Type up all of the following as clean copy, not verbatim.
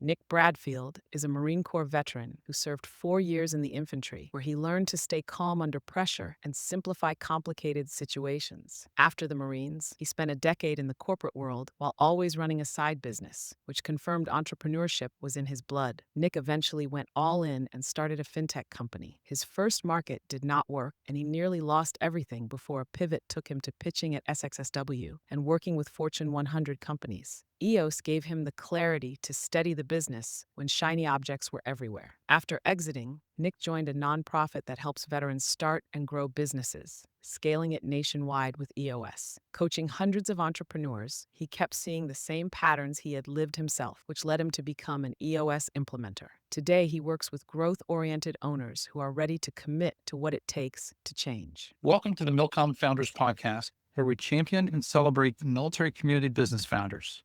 Nick Bradfield is a Marine Corps veteran who served 4 years in the infantry, where he learned to stay calm under pressure and simplify complicated situations. After the Marines, he spent a decade in the corporate world while always running a side business, which confirmed entrepreneurship was in his blood. Nick eventually went all in and started a fintech company. His first market did not work, and he nearly lost everything before a pivot took him to pitching at SXSW and working with Fortune 100 companies. EOS gave him the clarity to steady the business when shiny objects were everywhere. After exiting, Nick joined a nonprofit that helps veterans start and grow businesses, scaling it nationwide with EOS. Coaching hundreds of entrepreneurs, he kept seeing the same patterns he had lived himself, which led him to become an EOS Implementer. Today, he works with growth-oriented owners who are ready to commit to what it takes to change. Welcome to the MILCOM Founders Podcast, where we champion and celebrate military community business founders.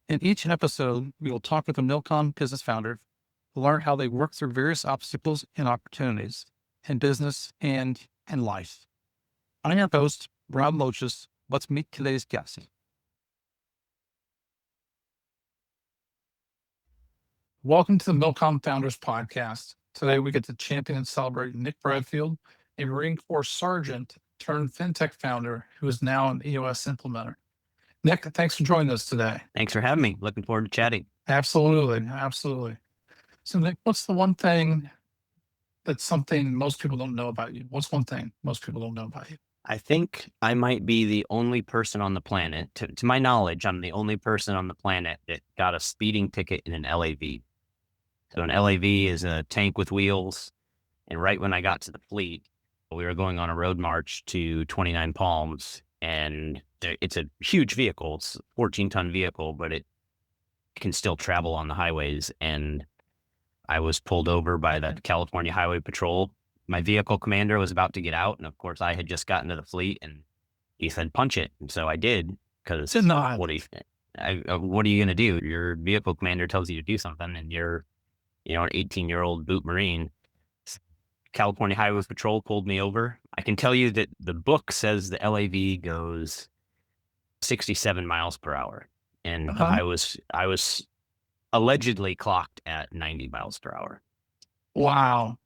In each episode, we will talk with a MILCOM business founder to learn how they work through various obstacles and opportunities in business and in life. I'm your host, Rob Loches. Let's meet today's guest. Welcome to the MILCOM Founders Podcast. Today, we get to champion and celebrate Nick Bradfield, a Marine Corps sergeant turned fintech founder who is now an EOS implementer. Nick, thanks for joining us today. Thanks for having me. Looking forward to chatting. Absolutely. So Nick, what's the one thing that's something most people don't know about you? What's one thing most people don't know about you? I think I might be the only person on the planet, to my knowledge, I'm the only person on the planet that got a speeding ticket in an LAV. So an LAV is a tank with wheels. And right when I got to the fleet, we were going on a road march to 29 Palms, and it's a huge vehicle. It's a 14-ton vehicle, but it can still travel on the highways. And I was pulled over by the California Highway Patrol. My vehicle commander was about to get out. And of course, I had just gotten to the fleet, and he said, punch it. And so I did, because what are you going to do? Your vehicle commander tells you to do something, and you're, an 18-year-old boot Marine. California Highway Patrol pulled me over. I can tell you that the book says the LAV goes 67 miles per hour. And I was allegedly clocked at 90 miles per hour. Wow.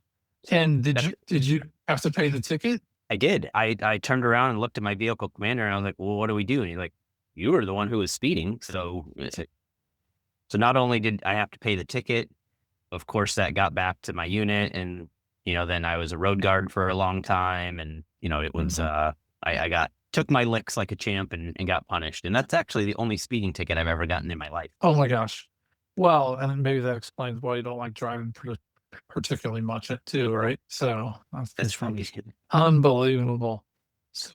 And did you have to pay the ticket? I did. I turned around and looked at my vehicle commander, and I was like, well, what do we do? And he's like, you were the one who was speeding. So not only did I have to pay the ticket, of course, that got back to my unit, and then I was a road guard for a long time, and it was I took my licks like a champ and got punished. And that's actually the only speeding ticket I've ever gotten in my life. Oh my gosh. Well, and maybe that explains why you don't like driving particularly much too, right? So That's funny. Unbelievable. So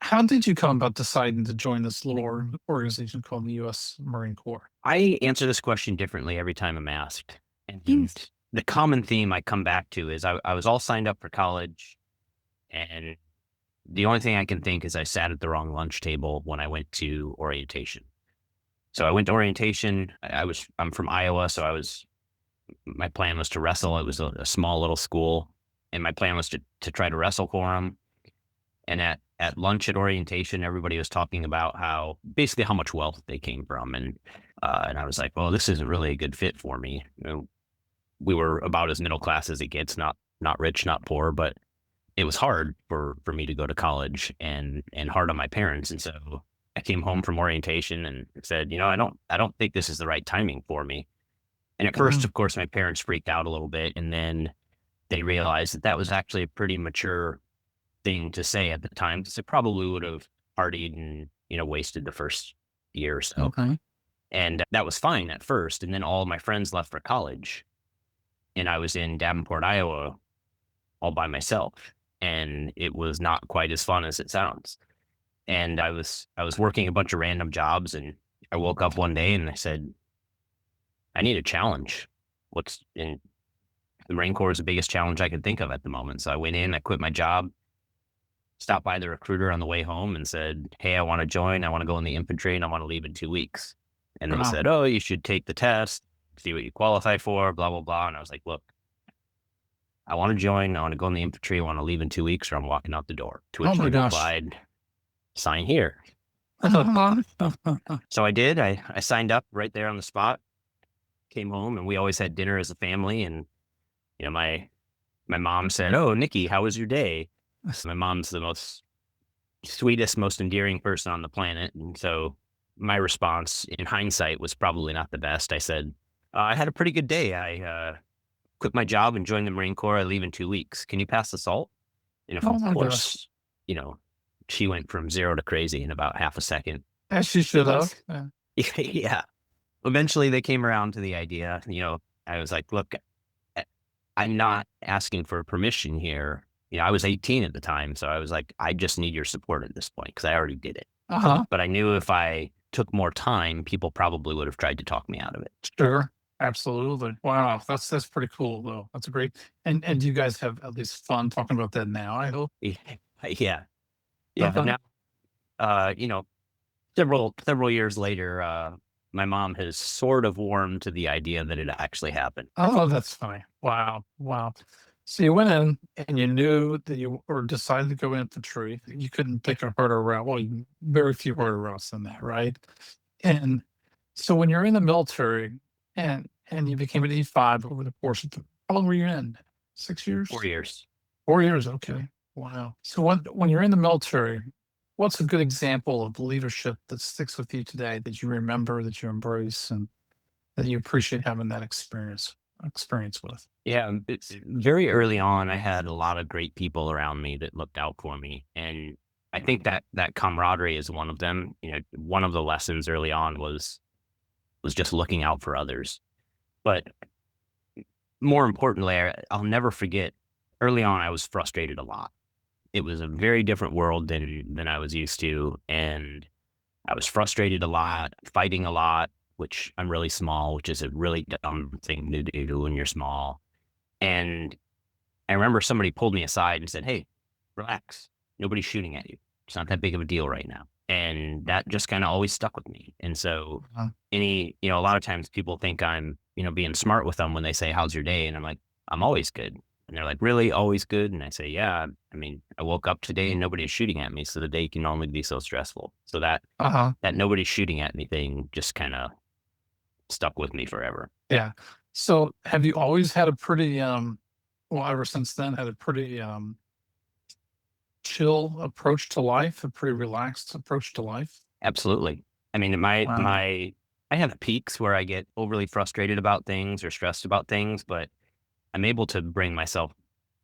how did you come about deciding to join this little organization called the U.S. Marine Corps? I answer this question differently every time I'm asked. And the common theme I come back to is I was all signed up for college, and the only thing I can think is I sat at the wrong lunch table when I went to orientation. So I went to orientation. I'm from Iowa, so my plan was to wrestle. It was a small little school, and my plan was to try to wrestle for them. And at lunch at orientation, everybody was talking about how much wealth they came from. And I was like, well, this isn't really a good fit for me. We were about as middle class as it gets, not rich, not poor, but it was hard for me to go to college, and hard on my parents. And so I came home from orientation and said, I don't think this is the right timing for me. And at first, of course, my parents freaked out a little bit, and then they realized that was actually a pretty mature thing to say at the time, because it probably would have partied and, wasted the first year or so. Okay. And that was fine at first. And then all of my friends left for college, and I was in Davenport, Iowa, all by myself. And it was not quite as fun as it sounds. And I was working a bunch of random jobs, and I woke up one day and I said, I need a challenge. The Marine Corps is the biggest challenge I could think of at the moment. So I went in, I quit my job, stopped by the recruiter on the way home and said, hey, I want to join. I want to go in the infantry, and I want to leave in 2 weeks. And they said, oh, you should take the test, see what you qualify for, blah, blah, blah. And I was like, look, I want to join. I want to go in the infantry. I want to leave in 2 weeks, or I'm walking out the door. To which I replied, sign here. So I did. I signed up right there on the spot. came home and we always had dinner as a family. And, my mom said, "Oh, Nikki, how was your day?" My mom's the most sweetest, most endearing person on the planet. And so my response in hindsight was probably not the best. I said, "I had a pretty good day. I quit my job and joined the Marine Corps. I leave in 2 weeks. Can you pass the salt?" And Oh of my gosh. course, you know, she went from 0 to crazy in about half a second. As she should have. Yeah. Yeah. Eventually they came around to the idea. I was like, "Look, I- I'm not asking for permission here." I was 18 at the time. So I was like, "I just need your support at this point because I already did it." Uh-huh. But I knew if I took more time, people probably would have tried to talk me out of it. Sure. Absolutely. Wow. That's pretty cool though. That's a great, and you guys have at least fun talking about that now, I hope. Yeah. Yeah. Yeah. Uh-huh. Now, uh, you know, several years later, my mom has sort of warmed to the idea that it actually happened. Oh, that's funny. Wow. Wow. So you went in and you knew that you or decided to go infantry. You couldn't pick a harder route. Well, very few harder routes than that, right? And so when you're in the military and you became an E5 over the course of how long were you in? 6 years? 4 years. 4 years. Okay. Wow. So when you're in the military, what's a good example of leadership that sticks with you today that you remember, that you embrace, and that you appreciate having that experience with? Yeah, it's very early on. I had a lot of great people around me that looked out for me, and I think that camaraderie is one of them. One of the lessons early on was just looking out for others. But more importantly, I'll never forget. Early on, I was frustrated a lot. It was a very different world than I was used to, and I was frustrated a lot, fighting a lot, which I'm really small, which is a really dumb thing to do when you're small. And I remember somebody pulled me aside and said, "Hey, relax. Nobody's shooting at you. It's not that big of a deal right now." And that just kind of always stuck with me. And so Uh, a lot of times people think I'm, being smart with them when they say, "How's your day?" And I'm like, "I'm always good." And they're like, "Really? Always good?" And I say, "Yeah. I mean, I woke up today and nobody's shooting at me. So the day can only be so stressful." So uh-huh. that nobody's shooting at me thing just kind of stuck with me forever. Yeah. So have you always had a pretty well, ever since then had a pretty chill approach to life, a pretty relaxed approach to life? Absolutely. I mean, Wow. I have peaks where I get overly frustrated about things or stressed about things, but I'm able to bring myself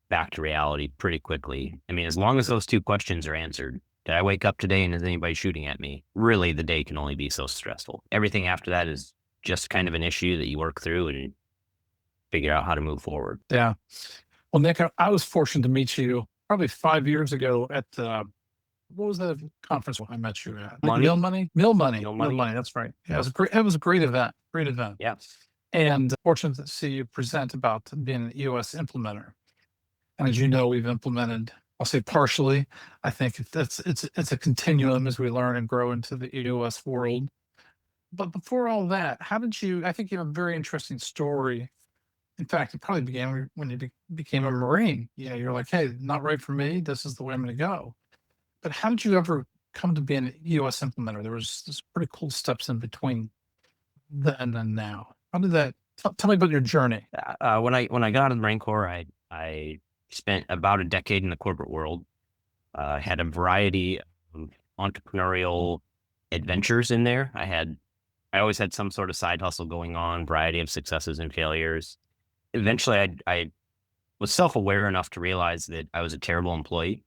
back to reality pretty quickly. I mean, as long as those two questions are answered, did I wake up today and is anybody shooting at me? Really, the day can only be so stressful. Everything after that is just kind of an issue that you work through and figure out how to move forward. Yeah. Well, Nick, I was fortunate to meet you probably 5 years ago at what was that conference I met you at? Like Money, Mill Money, no Mill money. Money. That's right. Yeah, it was a great event. Great event. Yeah. And fortunate to see you present about being an EOS implementer. And as you know, we've implemented, I'll say partially. I think it's a continuum as we learn and grow into the EOS world. But before all that, how did you? I think you have a very interesting story. In fact, it probably began when you became a Marine. Yeah, you're like, hey, not right for me. This is the way I'm going to go. But how did you ever come to be an EOS implementer? There was this pretty cool steps in between then and now. How did that? Tell me about your journey. When I got out of the Marine Corps, I spent about a decade in the corporate world. Had a variety of entrepreneurial adventures in there. I always had some sort of side hustle going on, variety of successes and failures. Eventually, I was self-aware enough to realize that I was a terrible employee.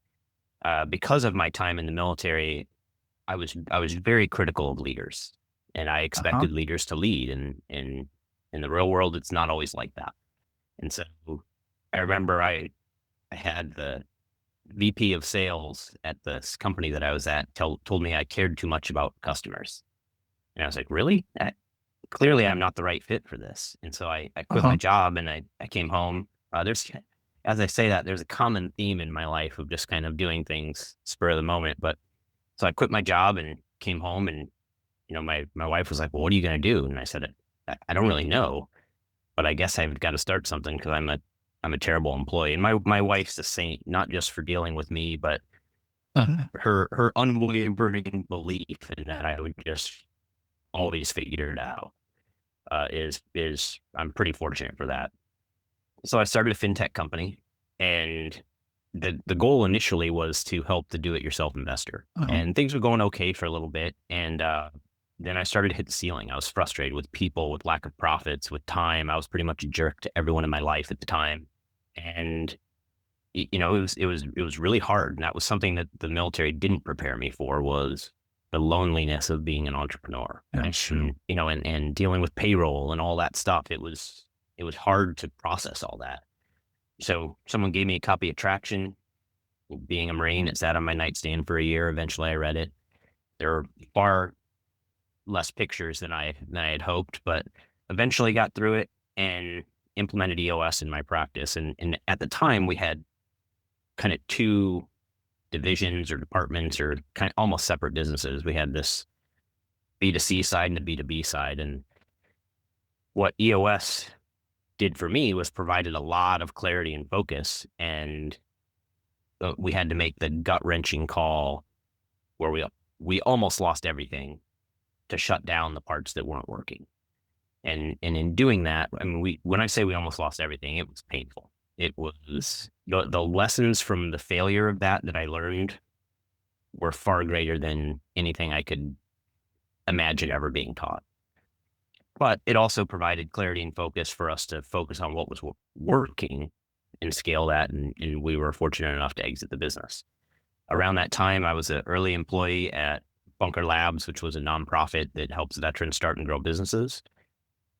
Because of my time in the military, I was very critical of leaders, and I Uh huh. expected leaders to lead. And in the real world, it's not always like that. And so I remember I had the VP of sales at this company that I was at told me I cared too much about customers. And I was like, "Really? Clearly I'm not the right fit for this." And so I Uh quit my huh. job and I came home. As I say that, there's a common theme in my life of just kind of doing things spur of the moment. But so I quit my job and came home, and my wife was like, "Well, what are you going to do?" And I said, I don't really know, but I guess I've got to start something because I'm a terrible employee." And my wife's a saint, not just for dealing with me, but Uh-huh. her unwavering belief in that I would just always figure it out. is I'm pretty fortunate for that. So I started a fintech company, and the goal initially was to help the do-it-yourself investor. And things were going okay for a little bit, and then I started to hit the ceiling. I was frustrated with people, with lack of profits, with time. I was pretty much a jerk to everyone in my life at the time, and it was really hard. And that was something that the military didn't prepare me for, was the loneliness of being an entrepreneur. And dealing with payroll and all that stuff. It was hard to process all that. So someone gave me a copy of Traction. Being a Marine, it sat on my nightstand for a year. Eventually I read it. There are far less pictures than I had hoped, but eventually got through it and implemented EOS in my practice. And at the time we had kind of two divisions or departments, or kind of almost separate businesses. We had this B2C side and the B2B side. And what EOS did for me was provided a lot of clarity and focus. And we had to make the gut-wrenching call where we almost lost everything to shut down the parts that weren't working. And in doing that, I mean, when I say we almost lost everything, it was painful. It was the lessons from the failure of that I learned were far greater than anything I could imagine ever being taught. But it also provided clarity and focus for us to focus on what was working and scale that. And we were fortunate enough to exit the business. Around that time, I was an early employee at Bunker Labs, which was a nonprofit that helps veterans start and grow businesses.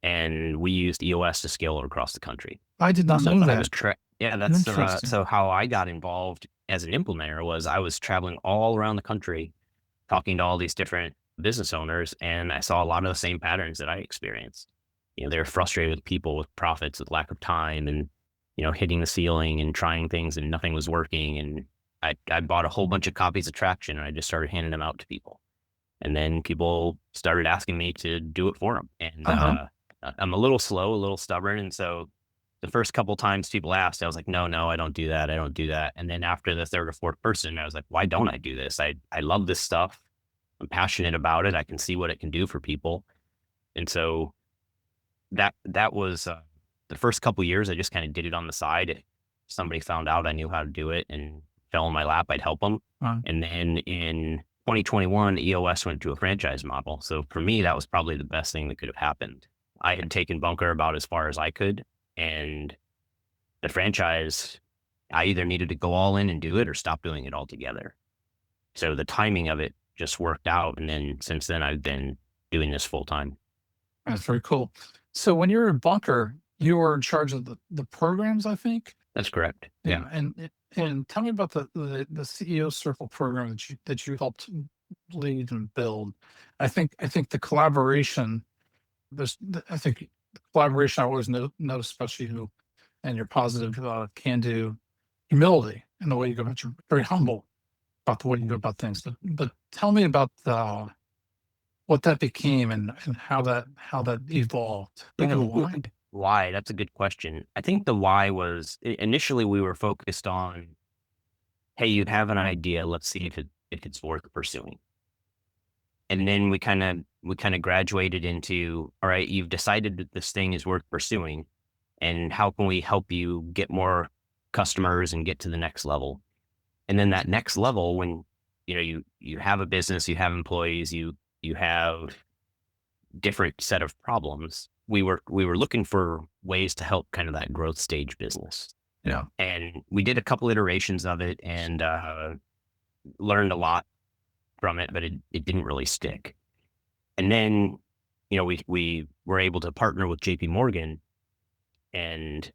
And we used EOS to scale it across the country. I did not know that. That's so how I got involved as an implementer was I was traveling all around the country, talking to all these different business owners, and I saw a lot of the same patterns that I experienced. They're frustrated with people, with profits, with lack of time, and hitting the ceiling and trying things and nothing was working. And I bought a whole bunch of copies of Traction, and I just started handing them out to people. And then people started asking me to do it for them. And I'm a little slow, a little stubborn. And so the first couple times people asked, I was like, no, I don't do that. I don't do that. And then after the third or fourth person, I was like, why don't I do this? I love this stuff. I'm passionate about it. I can see what it can do for people. And so that was the first couple years. I just kind of did it on the side. If somebody found out I knew how to do it and fell in my lap, I'd help them. And then in 2021, EOS went to a franchise model. So for me, that was probably the best thing that could have happened. I had taken Bunker about as far as I could, and the franchise, I either needed to go all in and do it or stop doing it altogether. So the timing of it just worked out. And then since then, I've been doing this full time. That's very cool. So when you were in Bunker, you were in charge of the programs, I think? That's correct. Yeah. And tell me about the CEO Circle program that you helped lead and build. I think the collaboration, I think the collaboration I always notice, especially you and your positive can-do humility in the way you go about. You're very humble about the way you go about things. But tell me about what that became and how that evolved. Why? That's a good question. I think the why was initially we were focused on, hey, you have an idea. Let's see if it's worth pursuing. And then we kind of graduated into, all right, you've decided that this thing is worth pursuing, and how can we help you get more customers and get to the next level? And then that next level, when you have a business, you have employees, you have different set of problems. We were looking for ways to help kind of that growth stage business. Yeah. And we did a couple iterations of it and learned a lot from it, but it didn't really stick. And then, we were able to partner with JP Morgan and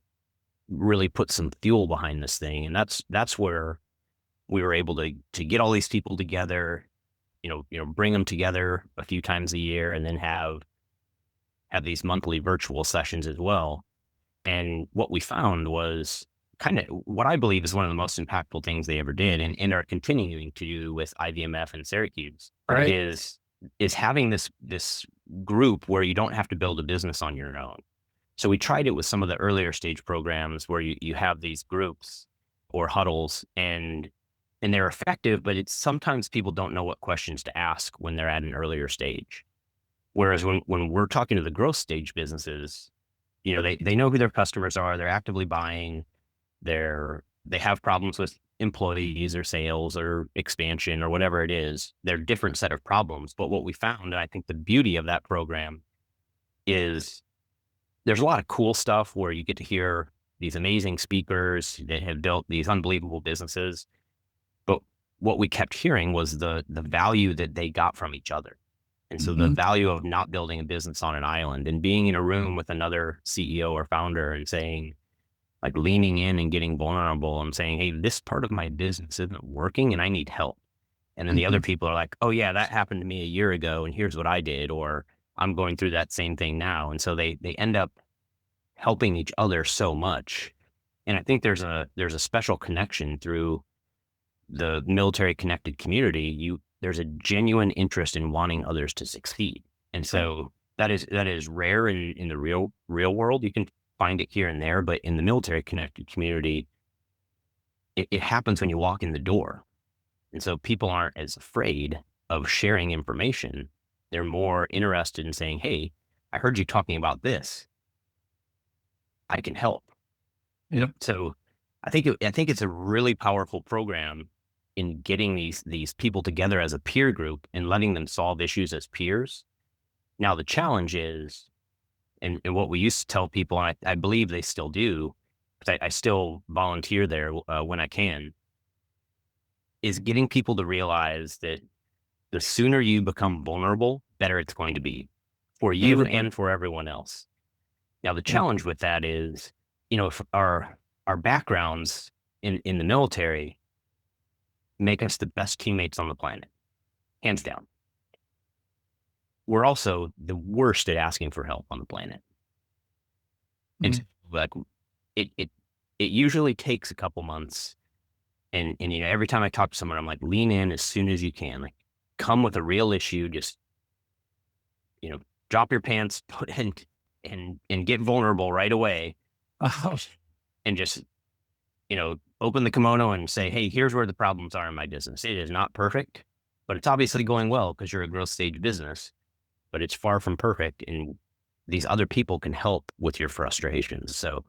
really put some fuel behind this thing. And that's where we were able to get all these people together, bring them together a few times a year, and then have these monthly virtual sessions as well. And what we found was kind of what I believe is one of the most impactful things they ever did, and are continuing to do with IVMF and Syracuse, right, is having this group where you don't have to build a business on your own. So we tried it with some of the earlier stage programs where you have these groups or huddles, and they're effective, but it's sometimes people don't know what questions to ask when they're at an earlier stage. Whereas when we're talking to the growth stage businesses, they know who their customers are. They're actively buying. They have problems with employees or sales or expansion or whatever it is. They're a different set of problems. But what we found, and I think the beauty of that program is there's a lot of cool stuff where you get to hear these amazing speakers that have built these unbelievable businesses. But what we kept hearing was the value that they got from each other. And so the value of not building a business on an island and being in a room with another CEO or founder and saying, like, leaning in and getting vulnerable and saying, hey, this part of my business isn't working and I need help. And then the other people are like, oh yeah, that happened to me a year ago and here's what I did, or I'm going through that same thing now. And so they end up helping each other so much. And I think there's a special connection through the military connected community. There's a genuine interest in wanting others to succeed. And so that is rare in the real world. You can find it here and there, but in the military connected community, it happens when you walk in the door. And so people aren't as afraid of sharing information. They're more interested in saying, hey, I heard you talking about this. I can help. Yep. So I think it's a really powerful program in getting these people together as a peer group and letting them solve issues as peers. Now, the challenge is, and what we used to tell people, and I believe they still do, because I still volunteer there when I can, is getting people to realize that the sooner you become vulnerable, better it's going to be for you and for everyone else. Now, the challenge with that is, if our backgrounds in the military make us the best teammates on the planet, hands down. We're also the worst at asking for help on the planet. And like it usually takes a couple months. And every time I talk to someone, I'm like, lean in as soon as you can. Like, come with a real issue. Just, drop your pants, and get vulnerable right away. And just, open the kimono and say, hey, here's where the problems are in my business. It is not perfect, but it's obviously going well because you're a growth stage business, but it's far from perfect. And these other people can help with your frustrations. So,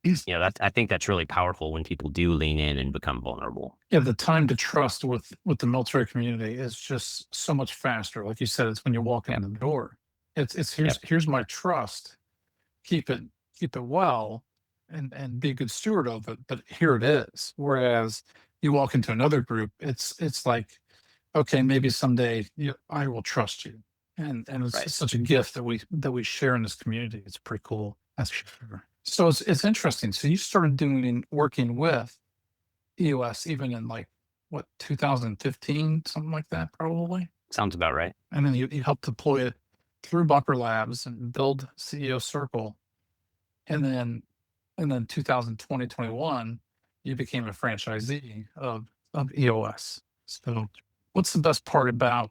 I think that's really powerful when people do lean in and become vulnerable. Yeah, the time to trust with the military community is just so much faster. Like you said, it's when you walk in the door. It's here's my trust. Keep it well, and be a good steward of it. But here it is. Whereas you walk into another group, it's like, okay, maybe someday I will trust you, and it's such a gift that we share in this community. It's pretty cool. That's sure. So it's interesting. So you started working with EOS even in 2015, something like that, probably. Sounds about right. And then you helped deploy it through Bunker Labs and build CEO Circle. And then 2020, 21, you became a franchisee of EOS. So what's the best part about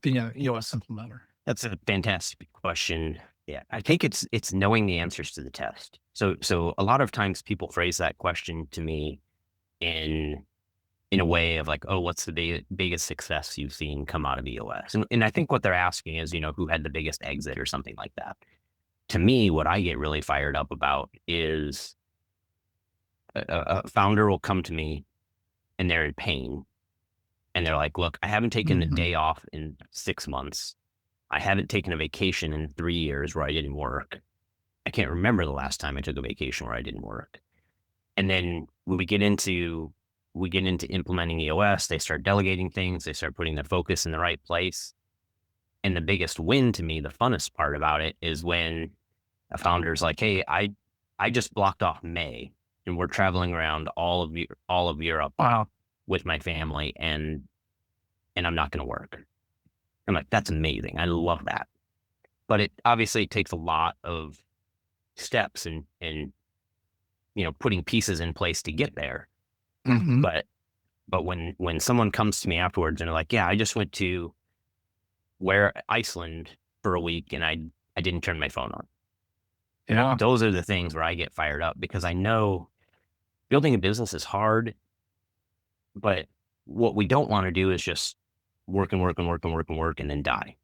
being an EOS implementer? That's a fantastic question. Yeah, I think it's knowing the answers to the test. So a lot of times people phrase that question to me in a way of like, oh, what's the biggest success you've seen come out of EOS? And I think what they're asking is, who had the biggest exit or something like that. To me, what I get really fired up about is a founder will come to me and they're in pain. And they're like, look, I haven't taken a day off in 6 months. I haven't taken a vacation in 3 years where I didn't work. I can't remember the last time I took a vacation where I didn't work. And then when we get into implementing EOS, they start delegating things. They start putting their focus in the right place. And the biggest win to me, the funnest part about it, is when a founder's like, hey, I just blocked off May and we're traveling around all of Europe with my family and I'm not going to work. I'm like, that's amazing. I love that. But it obviously takes a lot of steps and putting pieces in place to get there. But when someone comes to me afterwards and they're like, yeah, I just went to Iceland for a week and I didn't turn my phone on. Yeah. Those are the things where I get fired up because I know building a business is hard, but what we don't want to do is just work and work and work and work and work and then die.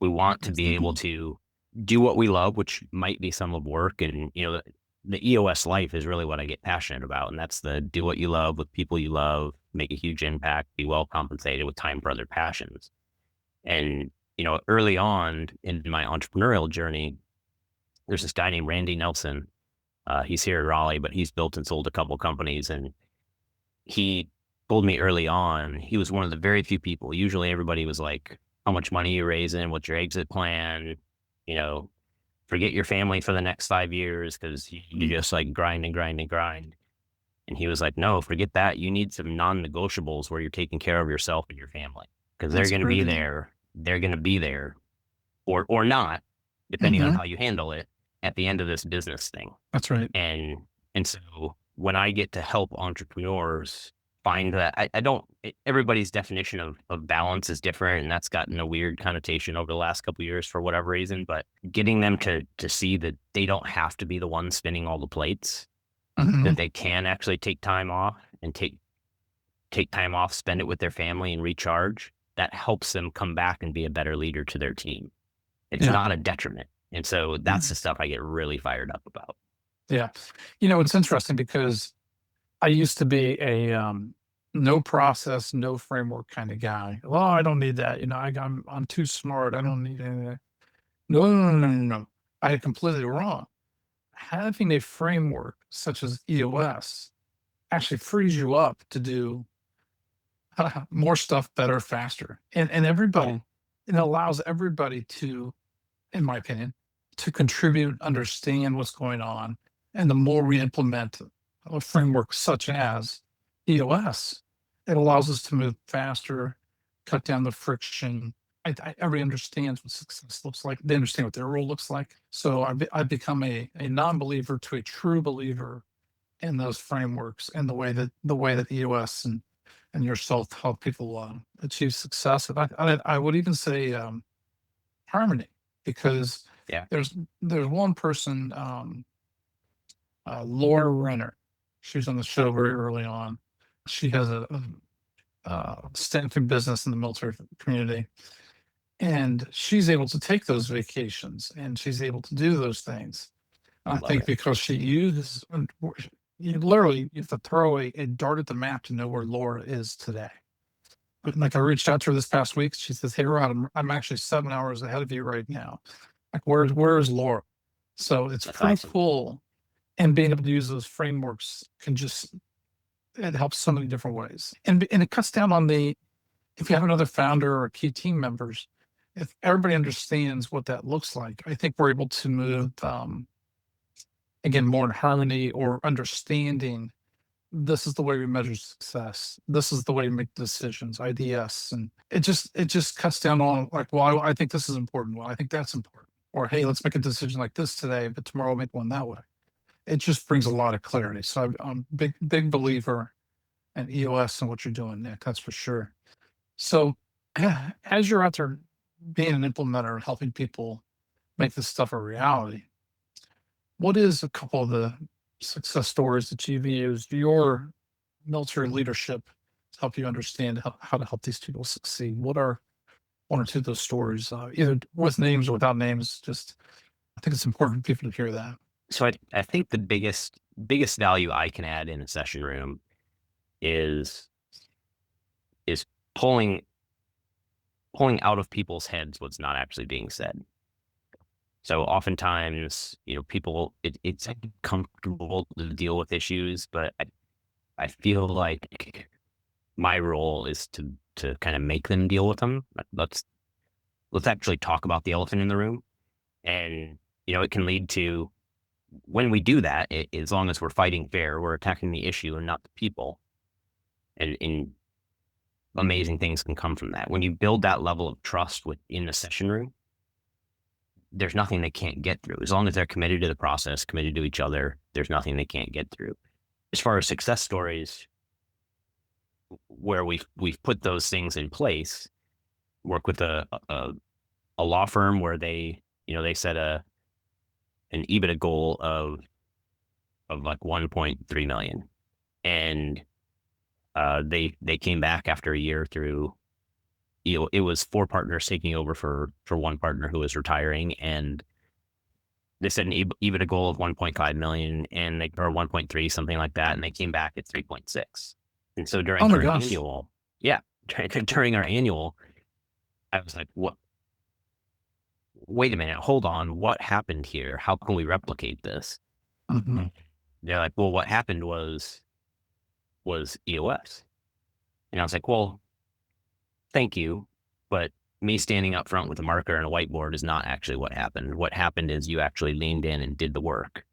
We want to be able Exactly. to do what we love, which might be some of work. And, the EOS life is really what I get passionate about. And that's the do what you love with people you love, make a huge impact, be well compensated with time for other passions. And, early on in my entrepreneurial journey, there's this guy named Randy Nelson. He's here in Raleigh, but he's built and sold a couple companies. And he told me early on, he was one of the very few people. Usually everybody was like, how much money you raising? What's your exit plan? You know, forget your family for the next 5 years because you just like grind and grind and grind. And he was like, no, forget that. You need some non-negotiables where you're taking care of yourself and your family because they're That's going to be great. there. They're going to be there or not, depending on how you handle it at the end of this business thing. That's right. And so when I get to help entrepreneurs find that, everybody's definition of balance is different, and that's gotten a weird connotation over the last couple of years for whatever reason, but getting them to see that they don't have to be the one spinning all the plates, that they can actually take time off and take time off, spend it with their family and recharge, that helps them come back and be a better leader to their team. It's not a detriment. And so that's the stuff I get really fired up about. Yeah. It's interesting because I used to be a no process, no framework kind of guy. Well, I don't need that. I'm too smart. I don't need anything. No, no, no, no, no, no. I had completely wrong. Having a framework such as EOS actually frees you up to do more stuff better, faster. And everybody, it allows everybody to, in my opinion, to contribute, understand what's going on. And the more we implement a framework such as EOS, it allows us to move faster, cut down the friction. Everybody understands what success looks like. They understand what their role looks like. So I've become a non-believer to a true believer in those frameworks and the way that EOS and yourself help people achieve success. And I would even say harmony, because there's one person, Laura Renner. She was on the show very early on. She has a staffing business in the military community, and she's able to take those vacations and she's able to do those things. I think because she uses, you have to throw a dart at the map to know where Laura is today. But like, I reached out to her this past week. She says, "Hey, Rod, I'm actually 7 hours ahead of you right now. Like, where's Laura?" So it's pretty cool. And being able to use those frameworks it helps so many different ways. And it cuts down on if you have another founder or key team members, if everybody understands what that looks like, I think we're able to move, again, more in harmony or understanding. This is the way we measure success. This is the way we make decisions, IDS. And it just cuts down on like, well, I think this is important. Well, I think that's important. Or, hey, let's make a decision like this today, but tomorrow we'll make one that way. It just brings a lot of clarity. So I'm a big believer in EOS and what you're doing, Nick. That's for sure. So as you're out there being an implementer and helping people make this stuff a reality, what is a couple of the success stories that you've used your military leadership to help you understand how to help these people succeed? What are one or two of those stories, either with names or without names? I think it's important for people to hear that. So I think the biggest value I can add in a session room is pulling out of people's heads what's not actually being said. So oftentimes, people, it's uncomfortable to deal with issues, but I feel like my role is to kind of make them deal with them. Let's actually talk about the elephant in the room. And, it can lead to, when we do that, as long as we're fighting fair, we're attacking the issue and not the people. And amazing things can come from that. When you build that level of trust within the session room, there's nothing they can't get through. As long as they're committed to the process, committed to each other, there's nothing they can't get through. As far as success stories, where we've put those things in place, work with a law firm where they set an EBITDA goal of like 1.3 million. And they came back after a year through it was 4 partners taking over for one partner who was retiring, and they set an EBITDA goal of 1.5 million and or 1.3, something like that. And they came back at 3.6. And so during our annual, during our annual, I was like, what? Wait a minute, hold on. What happened here? How can we replicate this? Mm-hmm. They're like, well, what happened was EOS. And I was like, well, thank you. But me standing up front with a marker and a whiteboard is not actually what happened. What happened is you actually leaned in and did the work.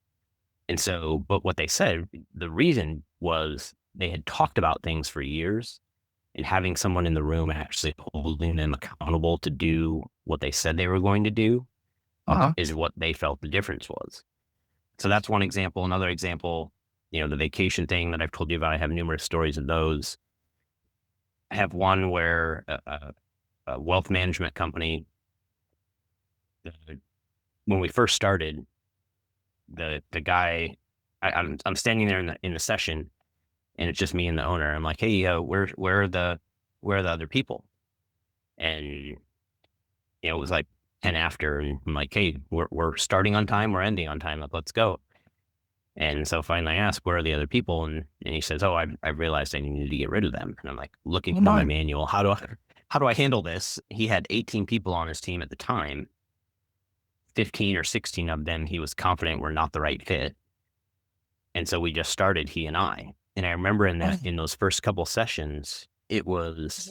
And so, but what they said, the reason was they had talked about things for years, and having someone in the room actually holding them accountable to do what they said they were going to do is what they felt the difference was. So that's one example. Another example, the vacation thing that I've told you about, I have numerous stories of those. I have one where a wealth management company, when we first started, the guy, I'm standing there in the session, and it's just me and the owner. I'm like, hey, where are the other people? And it was like 10 after, and I'm like, hey, we're starting on time, we're ending on time, like, let's go. And so finally I asked, where are the other people? And he says, oh, I realized I needed to get rid of them. And I'm like, looking through my manual, how do I handle this? He had 18 people on his team at the time. 15 or 16 of them he was confident were not the right fit. And so we just started, he and I. And I remember in those first couple sessions, it was,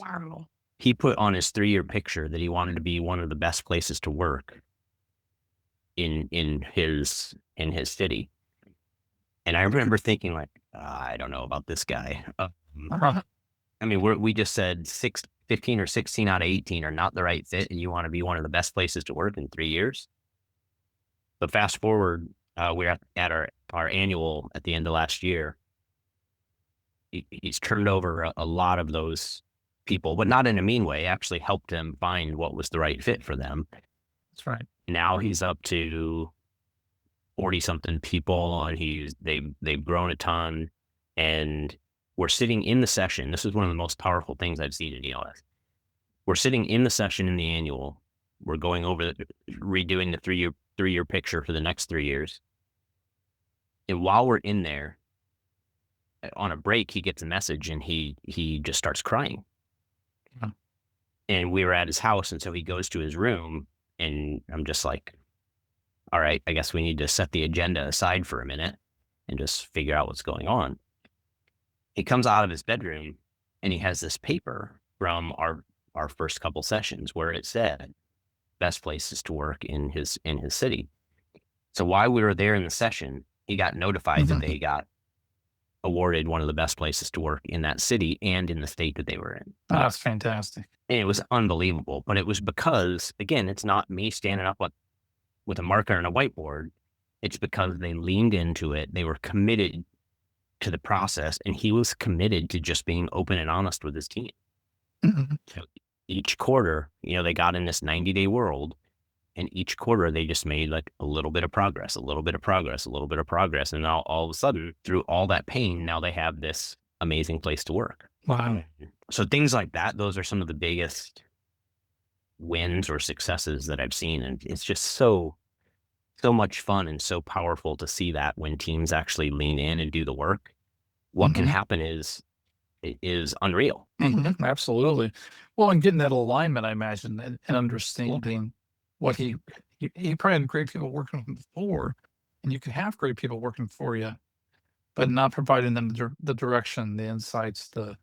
he put on his 3-year picture that he wanted to be one of the best places to work in his city. And I remember thinking, like, I don't know about this guy. I mean, we just said 15 or 16 out of 18 are not the right fit, and you want to be one of the best places to work in 3 years. But fast forward, we're at our annual at the end of last year. He's turned over a lot of those people, but not in a mean way. Actually helped them find what was the right fit for them. That's right. Now he's up to 40 something people, and they've grown a ton. And we're sitting in the session. This is one of the most powerful things I've seen in EOS. We're sitting in the session in the annual. We're going over redoing the 3-year picture for the next 3 years. And while we're in there, on a break, he gets a message, and he just starts crying. And we were at his house, and so he goes to his room, and I'm just like, all right, I guess we need to set the agenda aside for a minute and just figure out what's going on. He comes out of his bedroom, and he has this paper from our first couple sessions where it said best places to work in his city. So while we were there in the session, he got notified that they got awarded one of the best places to work in that city and in the state that they were in. That's fantastic. And it was unbelievable. But it was because, again, it's not me standing up with a marker and a whiteboard. It's because they leaned into it. They were committed to the process, and he was committed to just being open and honest with his team. So each quarter, they got in this 90-day world, and each quarter they just made like a little bit of progress, a little bit of progress, a little bit of progress. And now all of a sudden, through all that pain, now they have this amazing place to work. Wow. So things like that, those are some of the biggest wins or successes that I've seen. And it's just so much fun and so powerful to see that when teams actually lean in and do the work. What can happen is unreal. Absolutely. Well, and getting that alignment, I imagine, and understanding what he probably had great people working with him before, and you can have great people working for you, but not providing them the direction, the insights, that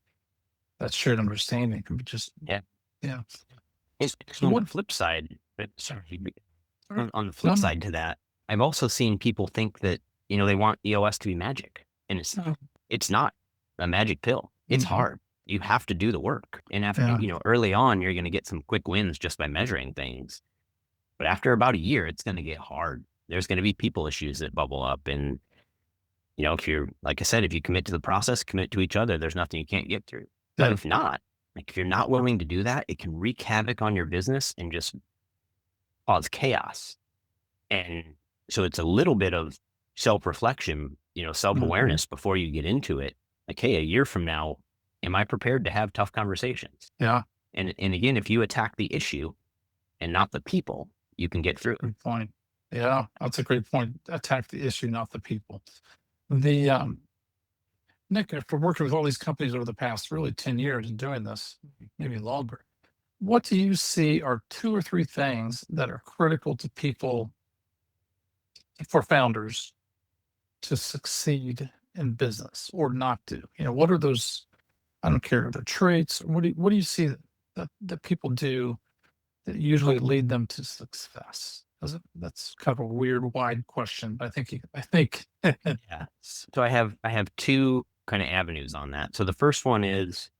shared understanding can be just Yeah. So On the flip side, on the flip side to that, I've also seen people think that they want EOS to be magic, and it's not a magic pill. It's hard. You have to do the work, and after early on, you're going to get some quick wins just by measuring things. But after about a year, it's going to get hard. There's going to be people issues that bubble up. And, if you're, like I said, if you commit to the process, commit to each other, there's nothing you can't get through. But if not, if you're not willing to do that, it can wreak havoc on your business and just cause chaos. And so it's a little bit of self-reflection, self-awareness before you get into it. Like, hey, a year from now, am I prepared to have tough conversations? Yeah. And again, if you attack the issue and not the people, you can get through it. Good point. Yeah, that's a great point. Attack the issue, not the people. The Nick, after working with all these companies over the past really 10 years and doing this, maybe longer, what do you see are 2 or 3 things that are critical to people, for founders, to succeed in business or not to? What are those? I don't care, the traits. What do you see that people do that usually lead them to success? That's kind of a weird, wide question, but I think Yeah. So I have two kind of avenues on that. So the first one is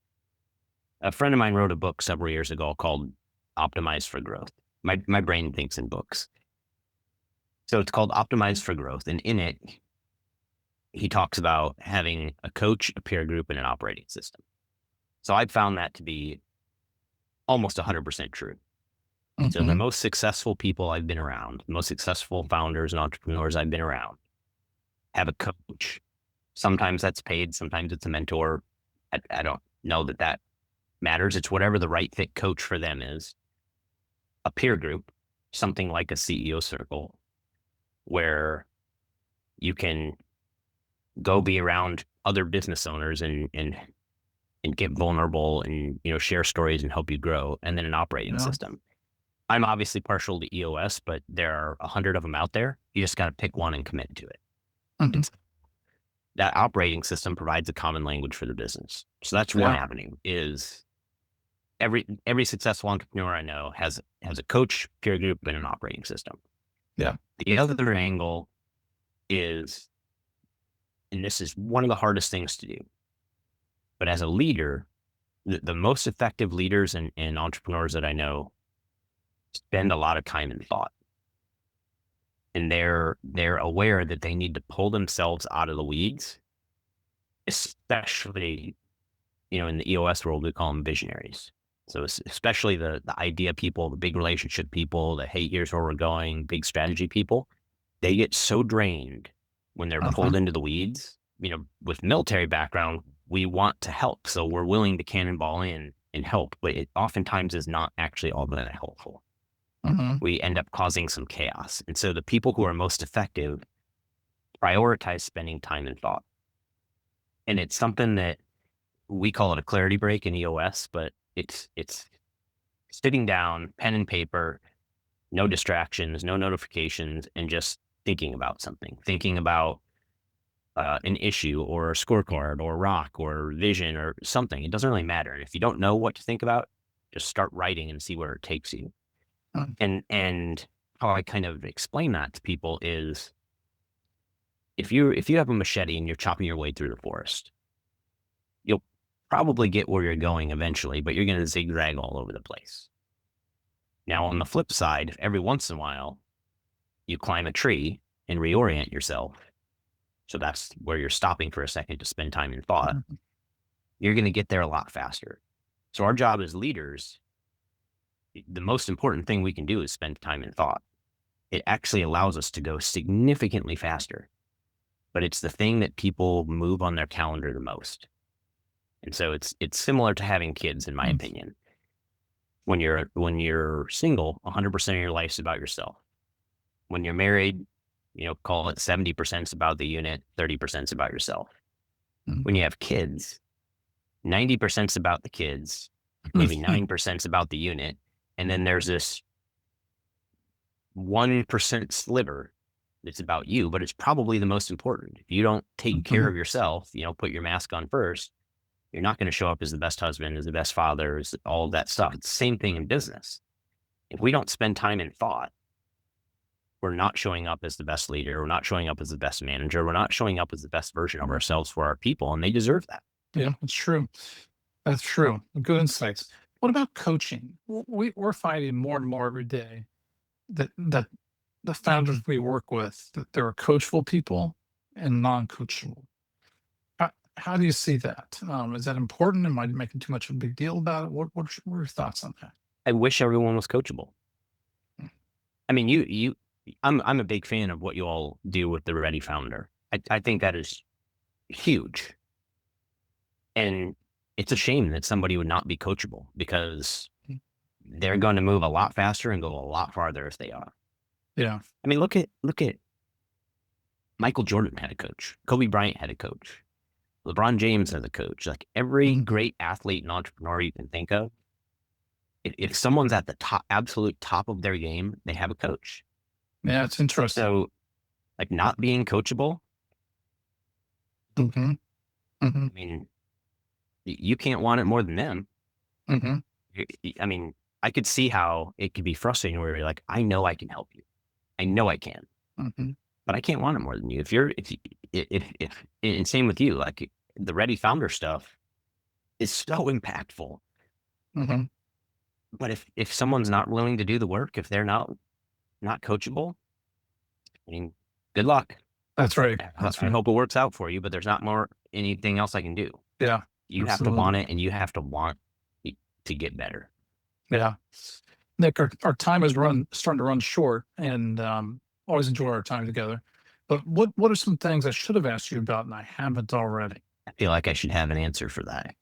a friend of mine wrote a book several years ago called Optimize for Growth. My brain thinks in books. So it's called Optimize for Growth. And in it, he talks about having a coach, a peer group, and an operating system. So I've found that to be almost 100% true. So the most successful people I've been around, the most successful founders and entrepreneurs I've been around, have a coach. Sometimes that's paid, sometimes it's a mentor. I don't know that matters. It's whatever the right fit coach for them is. A peer group, something like a CEO circle, where you can go be around other business owners and get vulnerable and share stories and help you grow. And then an operating system. I'm obviously partial to EOS, but there are 100 of them out there. You just got to pick one and commit to it. That operating system provides a common language for the business. So that's one avenue. Is every successful entrepreneur I know has a coach, peer group, and an operating system. Yeah. The other angle is, and this is one of the hardest things to do, but as a leader, the most effective leaders and entrepreneurs that I know spend a lot of time and thought. And they're aware that they need to pull themselves out of the weeds, especially, in the EOS world, we call them visionaries. So especially the idea people, the big relationship people, the, hey, here's where we're going, big strategy people, they get so drained when they're pulled into the weeds. With military background, we want to help. So we're willing to cannonball in and help, but it oftentimes is not actually all that helpful. We end up causing some chaos. And so the people who are most effective prioritize spending time and thought. And it's something that we call it a clarity break in EOS, but it's sitting down, pen and paper, no distractions, no notifications, and just thinking about something, thinking about an issue or a scorecard or rock or vision or something. It doesn't really matter. And if you don't know what to think about, just start writing and see where it takes you. And how I kind of explain that to people is, if you have a machete and you're chopping your way through the forest, you'll probably get where you're going eventually, but you're going to zigzag all over the place. Now, on the flip side, if every once in a while you climb a tree and reorient yourself, so that's where you're stopping for a second to spend time in thought, you're going to get there a lot faster. So our job as leaders, the most important thing we can do is spend time in thought. It actually allows us to go significantly faster, but it's the thing that people move on their calendar the most. And so it's similar to having kids, in my opinion. When you're single, 100% of your life's about yourself. When you're married, call it 70% is about the unit, 30% is about yourself. When you have kids, 90% is about the kids, maybe 9% is about the unit. And then there's this 1% sliver that's about you, but it's probably the most important. If you don't take care of yourself, put your mask on first, you're not going to show up as the best husband, as the best father, as all of that stuff. It's the same thing in business. If we don't spend time in thought, we're not showing up as the best leader. We're not showing up as the best manager. We're not showing up as the best version of ourselves for our people, and they deserve that. Yeah, that's true. That's true. Good insights. What about coaching? We're finding more and more every day that the founders we work with, that there are coachable people and non-coachable. How do you see that? Is that important? Am I making too much of a big deal about it? What are your thoughts on that? I wish everyone was coachable. I mean, I'm a big fan of what you all do with the Ready Founder. I think that is huge. And it's a shame that somebody would not be coachable, because they're going to move a lot faster and go a lot farther if they are. Yeah. I mean, look at Michael Jordan had a coach. Kobe Bryant had a coach. LeBron James has a coach. Like every great athlete and entrepreneur you can think of, if someone's at the absolute top of their game, they have a coach. Yeah, it's interesting. So, like not being coachable, Mm-hmm. Mm-hmm. I mean, you can't want it more than them. Mm-hmm. I mean, I could see how it could be frustrating where you're like, I know I can help you. I know I can, Mm-hmm. but I can't want it more than you. And same with you, like the Ready Founder stuff is so impactful. Mm-hmm. But if someone's not willing to do the work, if they're not coachable, I mean, good luck. That's right. I hope it works out for you, but there's not anything else I can do. Yeah. You have to want it, and you have to want to get better. Yeah. Nick, our time is starting to run short, and always enjoy our time together. But what are some things I should have asked you about and I haven't already? I feel like I should have an answer for that.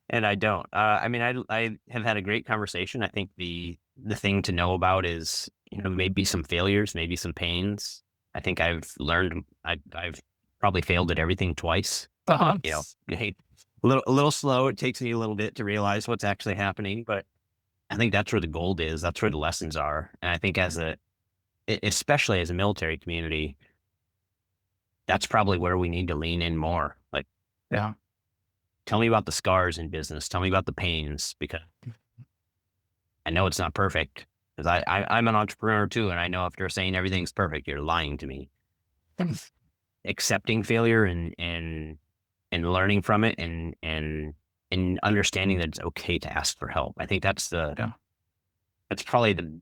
And I don't. I mean, I have had a great conversation. I think the thing to know about is, maybe some failures, maybe some pains. I think I've learned, I've probably failed at everything twice. Hey, a little slow. It takes me a little bit to realize what's actually happening, but I think that's where the gold is. That's where the lessons are. And I think especially as a military community, that's probably where we need to lean in more. Like, Yeah. tell me about the scars in business. Tell me about the pains, because I know it's not perfect. Because I'm an entrepreneur too, and I know if you're saying everything's perfect, you're lying to me. Accepting failure and learning from it and understanding that it's okay to ask for help. I think that's probably the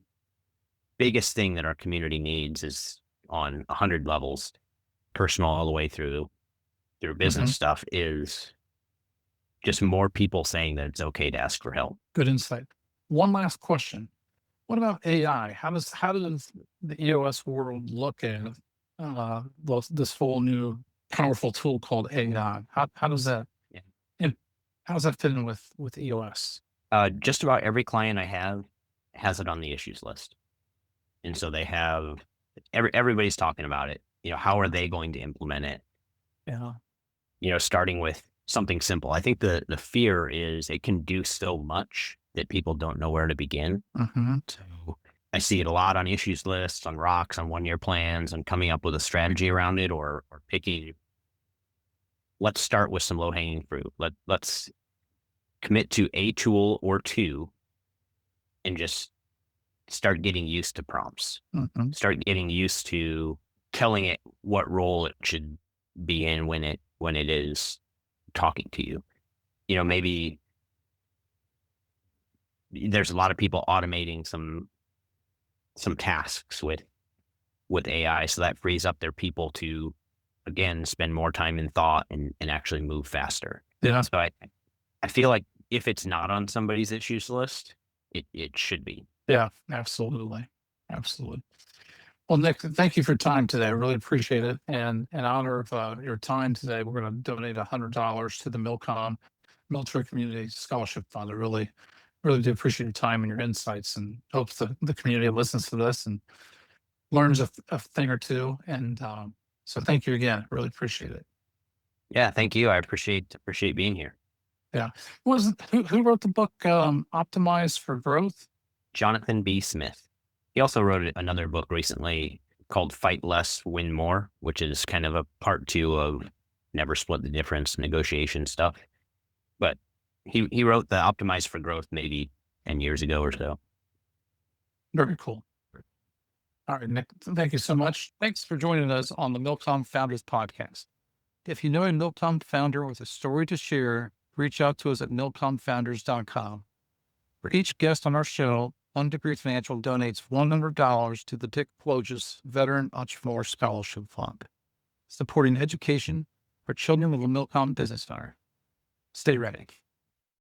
biggest thing that our community needs, is on 100 levels, personal all the way through business stuff, is just more people saying that it's okay to ask for help. Good insight. One last question. What about AI? How does the EOS world look at this whole new powerful tool called AI? How does that Yeah. and how does that fit in with EOS? Just about every client I have has it on the issues list. And so they have, everybody's talking about it. How are they going to implement it? Yeah. Starting with something simple. I think the fear is it can do so much that people don't know where to begin. Mm-hmm. So I see it a lot on issues lists, on rocks, on 1-year plans, and coming up with a strategy around it, or picking. Let's start with some low hanging fruit. Let's commit to a tool or two, and just start getting used to prompts. Mm-hmm. Start getting used to telling it what role it should be in when it is talking to you. Maybe there's a lot of people automating some tasks with AI, so that frees up their people to, again, spend more time in thought and actually move faster. Yeah. So I feel like if it's not on somebody's issues list, it should be. Yeah, absolutely. Absolutely. Well, Nick, thank you for your time today. I really appreciate it. And in honor of your time today, we're going to donate $100 to the MILCOM Military Community Scholarship Fund. I really do appreciate your time and your insights, and hope the community listens to this and learns a thing or two. And so thank you again. Really appreciate it. Yeah, thank you. I appreciate being here. Yeah. Who wrote the book Optimize for Growth? Jonathan B. Smith. He also wrote another book recently called Fight Less, Win More, which is kind of a part 2 of Never Split the Difference negotiation stuff. But he wrote the Optimize for Growth maybe 10 years ago or so. Very cool. All right, Nick, thank you so much. Thanks for joining us on the MILCOM Founders Podcast. If you know a MILCOM founder with a story to share, reach out to us at milcomfounders.com. For each guest on our show, One Degree Financial donates $100 to the Dick Ploges Veteran Entrepreneur Scholarship Fund, supporting education for children of a MILCOM business owner. Stay ready.